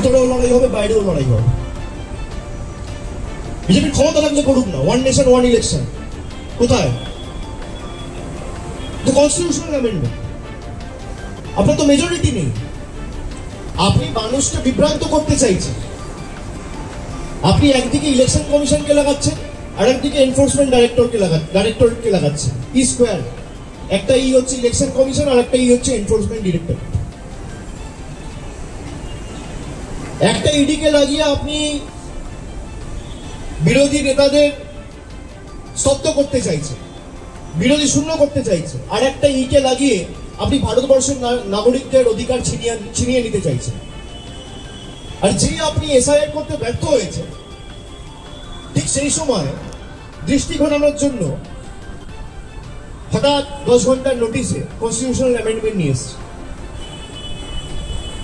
ভিতরেও লড়াই হবে, বাইরেও লড়াই হবে। বিজেপির ক্ষমতা থাকলে করুক না, ওয়ান নেশন ওয়ান ইলেকশন। কোথায়? Constitutional amendment. আপনার তো মেজরিটি নেই, আপনি মানুষকে বিভ্রান্ত করতে চাইছেন। আপনি একদিকে ইলেকশন কমিশনকে লাগাচ্ছেন, আর একদিকে এনফোর্সমেন্ট ডাইরেক্টরেটকে লাগাচ্ছেন। ই স্কোয়ার। একটা ই হচ্ছে ইলেকশন কমিশন, আর একটা ই হচ্ছে এনফোর্সমেন্ট ডিরেক্টরেট। একটা ইডিকে লাগিয়ে আপনি বিরোধী নেতাদের স্তব্ধ করতে চাইছেন, বিরোধী শূন্য করতে চাইছেন। আর একটা ইকে লাগিয়ে আপনি ভারতবর্ষের নাগরিকদের অধিকার ছিনিয়ে নিতে চাইছেন। আর যেই আপনি এসআইআর করতে ব্যর্থ হয়েছে, ঠিক সেই সময় দৃষ্টি ঘটানোর জন্য হঠাৎ 10 ঘন্টার নোটিশে কনস্টিটিউশনাল অ্যামেন্ডমেন্ট নিয়ে এসছে।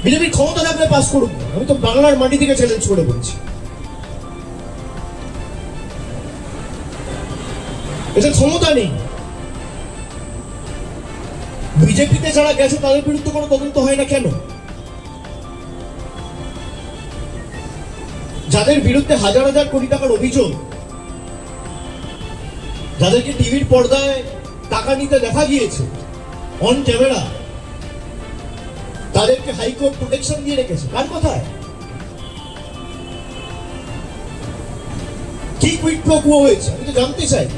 বিজেপির ক্ষমতা থাকলে পাস করুক না, আমি তো বাংলার মাটি থেকে চ্যালেঞ্জ করে বলছি। এদের ক্ষমতা নেই। বিজেপিতে যারা গেছে তাদের বিরুদ্ধে কোনো তদন্ত হয় না কেন? যাদের বিরুদ্ধে হাজার হাজার কোটি টাকার অভিযোগ, যাদেরকে টিভির পর্দায় টাকা নিতে দেখা গিয়েছে অন ক্যামেরা, তাদেরকে হাইকোর্ট প্রোটেকশন দিয়ে রেখেছে। কার কথায়? কি কুইট প্রো কুয়ো হয়েছে আমি তো জানতে চাই।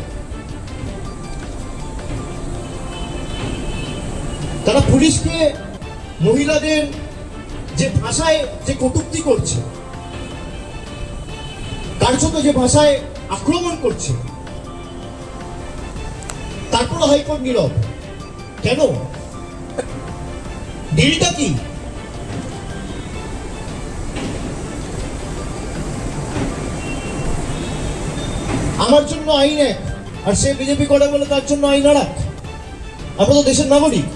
তারা পুলিশকে মহিলাদের যে ভাষায় যে কটূক্তি করছে, কার্যত যে ভাষায় আক্রমণ করছে, তারপরে হাইকোর্ট নীরব কেন? ডিলটা কি? আমার জন্য আইন এক, আর সে বিজেপি করে বলে তার জন্য আইন আর এক। আমরা তো দেশের নাগরিক।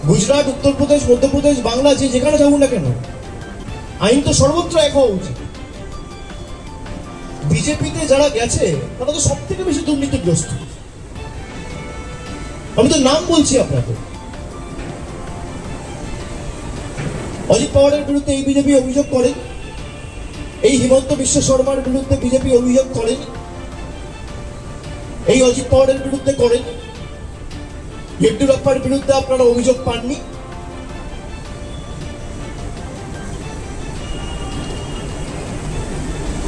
গুজরাট, উত্তরপ্রদেশ, মধ্যপ্রদেশ, বাংলা, যে যেখানে থাকুন না কেন, আইন তো সর্বত্র এক হওয়া উচিত। বিজেপিতে যারা গেছে তারা তো সব থেকে বেশি দুর্নীতিগ্রস্ত। আমি তো নাম বলছি আপনাকে। অজিত পাওয়ারের বিরুদ্ধে এই বিজেপি অভিযোগ করেন, এই হিমন্ত বিশ্ব শর্মার বিরুদ্ধে বিজেপি অভিযোগ করেন, এই অজিত পাওয়ারের বিরুদ্ধে করেন। ইয়েড্ডুরাপ্পার বিরুদ্ধে আপনারা অভিযোগ পাননি।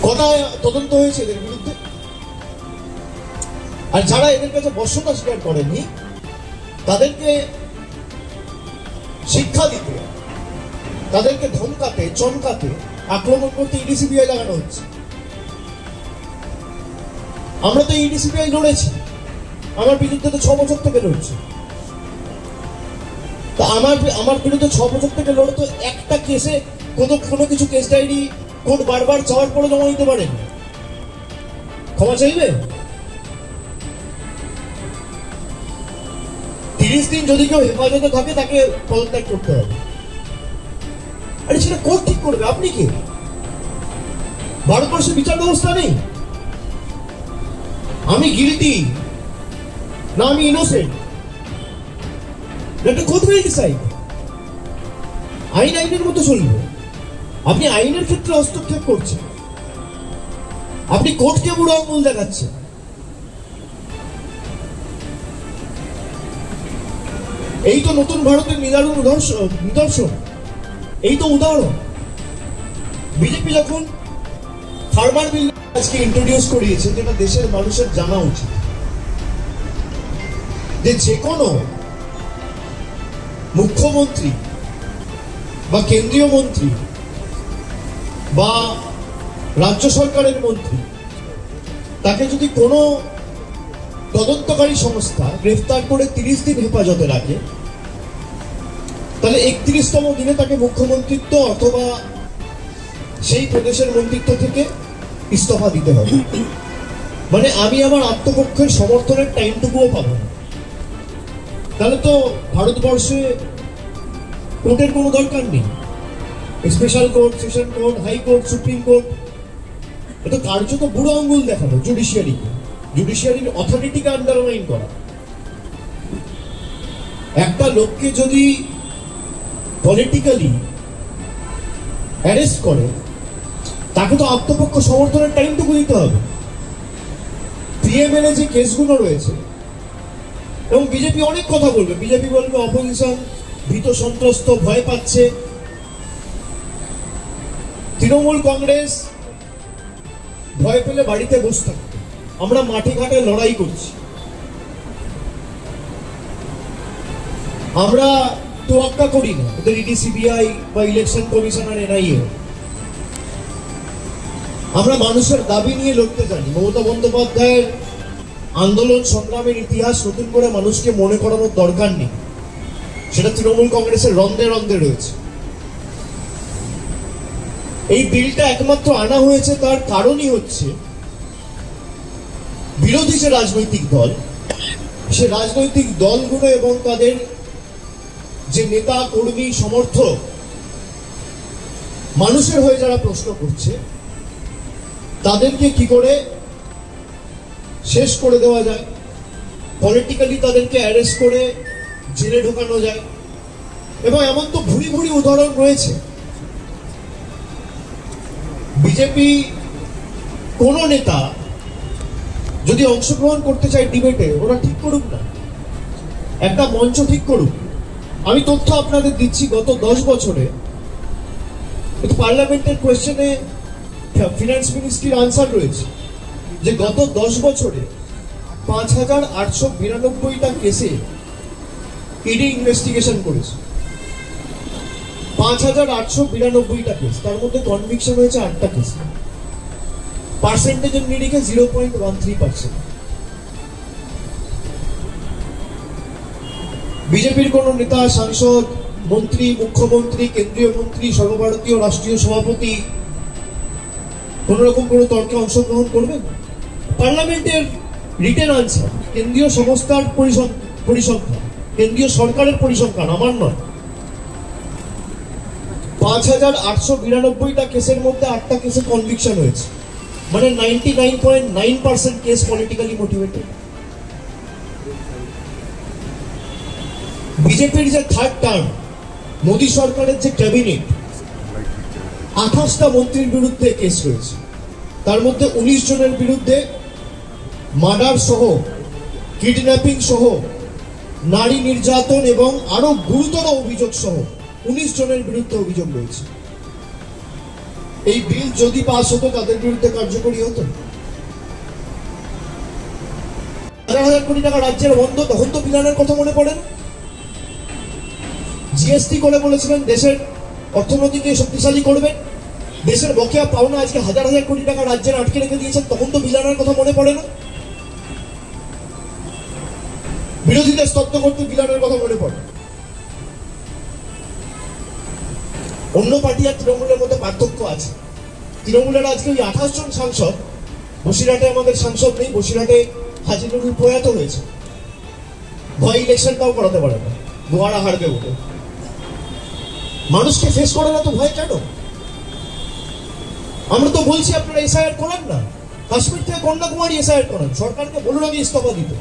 কোথায় তদন্ত হয়েছে এদের বিরুদ্ধে? আর যারা এদের কাছে বশ্যতা স্বীকার করেননি তাদেরকে শিক্ষা দিতে, তাদেরকে ধমকাতে, চমকাতে, আক্রমণ করতে ইডিসিবিআই লাগানো হচ্ছে। আমরা তো ইডিসিবিআই লড়েছি, আমার বিরুদ্ধে তো 6 বছর থেকে লড়ছে। তো আমার বিরুদ্ধে 6 বছর থেকে লড়ে তো একটা কেসে কোনো কিছু কেস ডায়েরি কোর্ট বারবার চাওয়ার পরে জমা দিতে পারেন, ক্ষমা চাইবে? 30 দিন যদি কেউ হেফাজতে থাকে তাকে পদত্যাগ করতে হবে। আরে সেটা কোর্ট ঠিক করবে, আপনি কি? ভারতবর্ষে বিচার ব্যবস্থা নেই? আমি গিলটি না আমি ইনোসেন্ট, এটা কোর্ট উইল ডিসাইড। আইন আইনের মতো চলবে। আপনি আইনের ক্ষেত্রে হস্তক্ষেপ করছেন, আপনি কোর্টকে বুড়ো আঙুল দেখাচ্ছেন। এই তো নতুন ভারতের নিদর্শন, এই তো উদাহরণ। বিজেপি যখন ফার্মার বিল আজকে ইন্ট্রোডিউস করিয়েছে, যেটা দেশের মানুষের জানা উচিত, যে কোনো মুখ্যমন্ত্রী বা কেন্দ্রীয় মন্ত্রী বা রাজ্য সরকারের মন্ত্রী, তাকে যদি কোনো তদন্তকারী সংস্থা গ্রেফতার করে 30 দিন হেফাজতে রাখে, তাহলে 31তম দিনে তাকে মুখ্যমন্ত্রিত্ব অথবা সেই প্রদেশের মন্ত্রিত্ব থেকে ইস্তফা দিতে হবে। মানে আমি আমার আত্মপক্ষের সমর্থনের টাইমটুকুও পাবো না। তাহলে তো ভারতবর্ষে কোর্টের কোনো দরকার নেই। Special court, session court, high court, supreme court, এটা কার্যত বুড়ো আঙ্গুল দেখানো জুডিশিয়ারিকে, জুডিশিয়ারির অথরিটিকে আন্ডারমাইন করা। একটা লোককে যদি পলিটিক্যালি অ্যারেস্ট করে, তাকে তো আত্মপক্ষ সমর্থনের টাইমটুকু দিতে হবে। পিএমএলএ যে কেসগুলো রয়েছে, এবং বিজেপি অনেক কথা বলবে, বিজেপি বলবে অপোজিশন ভীত সন্ত্রস্ত, ভয় পাচ্ছে। তৃণমূল কংগ্রেস ভয় পেলে বাড়িতে বসে থাকবে, আমরা মাঠে ঘাটে লড়াই করছি। আমরা তোয়াক্কা করি না ওদের ইডি, সিবিআই বা ইলেকশন কমিশনার, এনআইএ। আমরা মানুষের দাবি নিয়ে লড়তে জানি। মমতা বন্দ্যোপাধ্যায়ের আন্দোলন সংগ্রামের ইতিহাস নতুন করে মানুষকে মনে করানোর দরকার নেই, সেটা তৃণমূল কংগ্রেসের রন্ধে রন্ধে রয়েছে। এই বিলটা একমাত্র আনা হয়েছে তার কারণই হচ্ছে বিরোধী যে রাজনৈতিক দল, সে রাজনৈতিক দলগুলো এবং তাদের যে নেতা কর্মী সমর্থক, মানুষের হয়ে যারা প্রশ্ন করছে, তাদেরকে কি করে শেষ করে দেওয়া যায়, পলিটিক্যালি তাদেরকে অ্যারেস্ট করে জেলে ঢোকানো যায়। এবং এমন তো ভুরি ভুরি উদাহরণ রয়েছে। বিজেপি কোন নেতা যদি অংশগ্রহণ করতে চায় ডিবেটে, ওরা ঠিক করুক না, একটা মঞ্চ ঠিক করুক। আমি তথ্য আপনাদের দিচ্ছি, গত 10 বছরে পার্লামেন্টের কোয়েশ্চেনে ফিনান্স মিনিস্ট্রির আনসার রয়েছে যে গত 10 বছরে 5892টা কেসে ইডি ইনভেস্টিগেশন করেছে। 5892টা কেস, তার মধ্যে কনভিকশন হয়েছে 8টা কেস। পার্সেন্টেজের নিরিখে 0.13%। বিজেপির কোন নেতা, সাংসদ, মন্ত্রী, মুখ্যমন্ত্রী, কেন্দ্রীয় মন্ত্রী, সর্বভারতীয় রাষ্ট্রীয় সভাপতি কোন রকম কোন তর্কে অংশগ্রহণ করবেন? পার্লামেন্টের রিটেন আনসার, কেন্দ্রীয় সংস্থার পরিসংখ্যান, কেন্দ্রীয় সরকারের পরিসংখ্যান, আমার নয়। 5892টা কেসের মধ্যে 8টা কেসে কনভিকশন হয়েছে, মানে 99.9% কেস পলিটিক্যালি মোটিভেটেড। বিজেপির যে থার্ড টার্ম, মোদী সরকারের যে ক্যাবিনেট, 28টা মন্ত্রীর বিরুদ্ধে কেস রয়েছে, তার মধ্যে 19 জনের বিরুদ্ধে মার্ডার সহ, কিডন্যাপিং সহ, নারী নির্যাতন এবং আরো গুরুতর অভিযোগ সহ 19 জনের বিরুদ্ধে অভিযোগ রয়েছে। এই বিল যদি পাস হতো, তাদের বিরুদ্ধে কার্যকরী হতো। হাজার হাজার কোটি টাকা রাজ্যের বন্ধ, তখন তো বিলানের কথা মনে পড়ে না। জিএসটি করে বলেছিলেন দেশের অর্থনীতিকে শক্তিশালী করবেন, দেশের বকেয়া পাওনা আজকে হাজার হাজার কোটি টাকা রাজ্যের আটকে রেখে দিয়েছেন, তখন তো বিলানের কথা মনে পড়ে না। বিরোধীদের স্তব্ধ করতে বিলানের কথা মনে পড়ে। অন্য পার্টি আর তৃণমূলের মধ্যে পার্থক্য আছে। তৃণমূলের আজকে ওই 28 জন সাংসদ, বসিরহাটে আমাদের সাংসদ নেই, বসিরহাটে হাজি নুরুল প্রয়াত হয়েছে, ভয় ইলেকশনটাও করাতে পারে না, গোয়ারা হারবে বলে। মানুষকে ফেস করে না তো ভয় কেন? আমরা তো বলছি আপনারা এসআইআর করান না, কাশ্মীর থেকে কন্যাকুমারী এসআইআর করান, সরকারকে বলুন আগে ইস্তফা দিতে।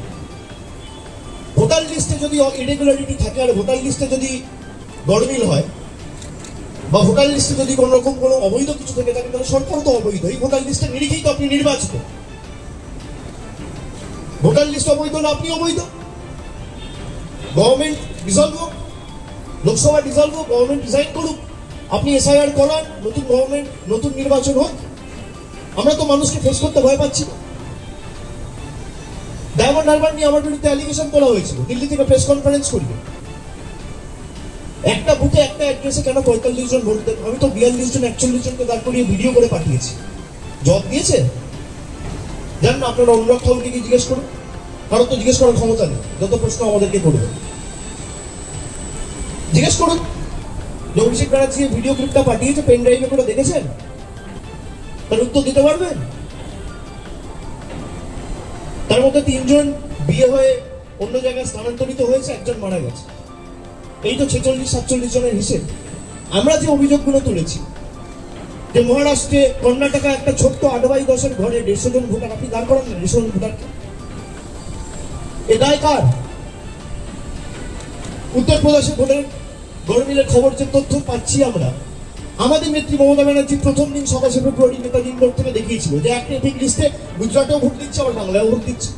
ভোটার লিস্টে যদি ইরেগুলারিটি থাকে আর ভোটার লিস্টে যদি গড়মিল হয়, বা ভোটার লিস্টে যদি কোন রকম কোনো অবৈধ কিছু থেকে থাকে, তাহলে সরকার তো অবৈধ। এই ভোটার লিস্টের নিরিখেই তো আপনি নির্বাচিত। ভোটার লিস্ট অবৈধ না, আপনি অবৈধ। গভর্নমেন্ট ডিসলভ হোক, লোকসভা ডিসলভ হোক, গভর্নমেন্ট রিজাইন করুক, আপনি এসআইআর করান, নতুন গভর্নমেন্ট, নতুন নির্বাচন হোক। আমরা তো মানুষকে ফেস করতে ভয় পাচ্ছি না। ডায়মন্ড হারবার নিয়ে আমার বিরুদ্ধে অ্যালিগেশন করা হয়েছিল, দিল্লি থেকে প্রেস কনফারেন্স করবে। একটা বুথে একটা অ্যাড্রেসে কেন 45 জন ভোট দেবে? আমি তো 42 জন 41 জনকে দাঁড় করিয়ে ভিডিও করে পাঠিয়েছি। জব দিয়েছে? জান না, আপনারা অনুরাগ ঠাকুরকে কি জিজ্ঞেস করুন, কারণ তো জিজ্ঞেস করার ক্ষমতা নেই। যত প্রশ্ন আমাদেরকে করবে জিজ্ঞেস করুন। যে অভিষেক ব্যানার্জি ভিডিও ক্লিপটা পাঠিয়েছে, পেন ড্রাইভে করে দেখেছেন? তার উত্তর দিতে পারবেন? তার মধ্যে 3 জন বিয়ে হয়ে অন্য জায়গায় স্থানান্তরিত হয়েছে, 1 জন মারা গেছে। এই তো 46-47 জনের হিসেব। আমরা যে অভিযোগগুলো তুলেছি, যে মহারাষ্ট্রে, কর্ণাটকা একটা ছোট্ট 8/10 ঘরে 150 জন ভোটার, আপনি দাঁড় করান না 150 জন ভোটারকে, এ দায় কার? উত্তরপ্রদেশে ভোটের গড়মিলের খবর যে তথ্য পাচ্ছি আমরা, আমাদের নেত্রী মমতা ব্যানার্জি প্রথম দিন 27 ফেব্রুয়ারি নেতাজি মোড় থেকে দেখিয়েছিল যে এক লিস্টে গুজরাটেও ভোট দিচ্ছে, আবার বাংলায়ও ভোট দিচ্ছে।